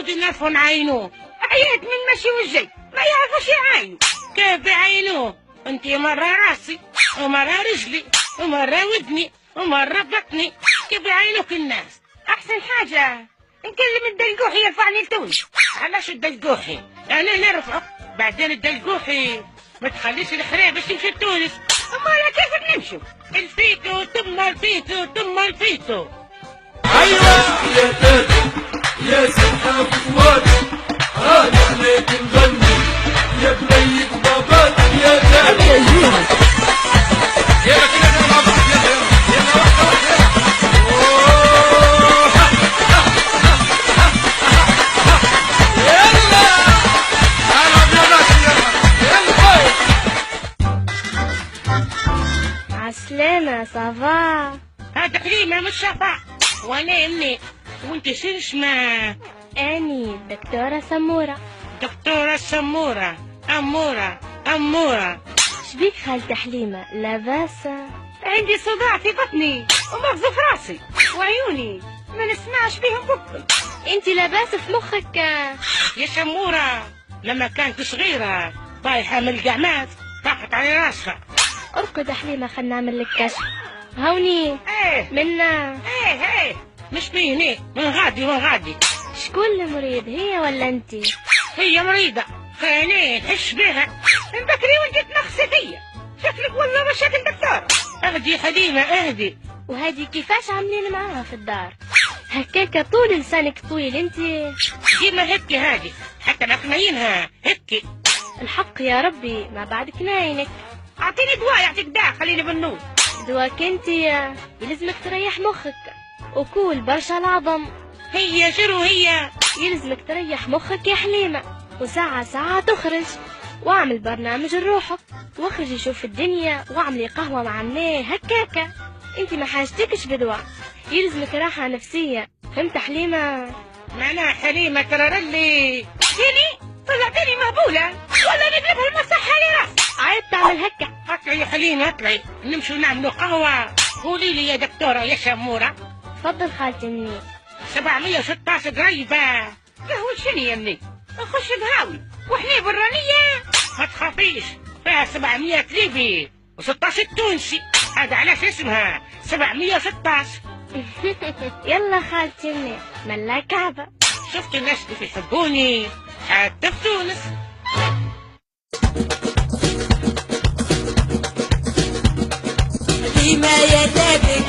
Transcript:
المفروض نعرفوا نعاينوه. عيات من المشي والجاي ما يعرفوش يعاينوا. كيف بيعاينوه؟ انت مرة راسي ومرة رجلي ومرة ودني ومرة بطني، كيف بيعاينوك الناس؟ احسن حاجة نكلم الدلقوحي يرفعني لتونس. علاش الدلقوحي؟ انا نرفعه، بعدين الدلقوحي ما تخليش الحريبش يمشي لتونس. امال كيف بنمشوا؟ الفيتو ثم الفيتو ثم الفيتو. ايوه يا تاتي يا سحاب فؤادي، هاني عليك نغني يا بنية بابات يا تاتي. يلا كده نلعب يلا واحدة واحدة. يلا العب يا ناس يلا. عسلامة صافا. هذا حليمة مش شفا. وانا امي وانت شو اسمها؟ أني دكتورة سمورة. دكتورة سمورة. أمورة. شبيك خالتة حليمة لاباس؟ عندي صداع في بطني ومغزو في راسي وعيوني ما نسمعش بيهم بكل. انتي لاباس في مخك؟ يا سمورة لما كانت صغيرة طايحة من القعمات طاحت على راسها. ارقد حليمة خلنا نعمل لك كشف. هوني ايه منا. ايه مش بيني من غادي. شكون المريض، هي ولا انتي؟ هي مريضة خليني نحش بيها. من بكري وانت تنخسي فيا، شكلك والله مشاكل دكتورة. اهدي حليمة اهدي. وهذه كيفاش عاملين معاها في الدار؟ هكاكا طول لسانك طويل انتي. ديما هيك هادي حتى نقنينها هيك. الحق يا ربي ما بعدك ناينك. اعطيني دواء يعطيك داع خليني بالنوم. دواك انتي يلزمك تريح مخك وكول برشا العظم. هي شنو هي؟ يلزمك تريح مخك يا حليمة، وساعة تخرج واعمل برنامج لروحك، واخرجي شوف الدنيا واعملي قهوة مع الناي هكاكا. انتي ما حاجتكش بدواء، يلزمك راحة نفسية، فهمت حليمة؟ معناها حليمة ترارلي تاني طلعتني مهبولة ولا نقلبها المصحة لراس. عيب تعمل هكا. اطلعي يا حليمة اطلعي نمشوا نعملوا قهوة. قولي لي يا دكتورة يا سمورة، تفضل خالتي مني. 716 قريبة. قهوة شنو يا مني؟ نخش بهاوي وحنا برانية. ما تخافيش فيها 700 ليبي و16 تونسي، هذا علاش اسمها 716. يلا خالتي مني ملا كعبة. شفت الناس كيف يحبوني حتى في تونس. حليمة يا تاتك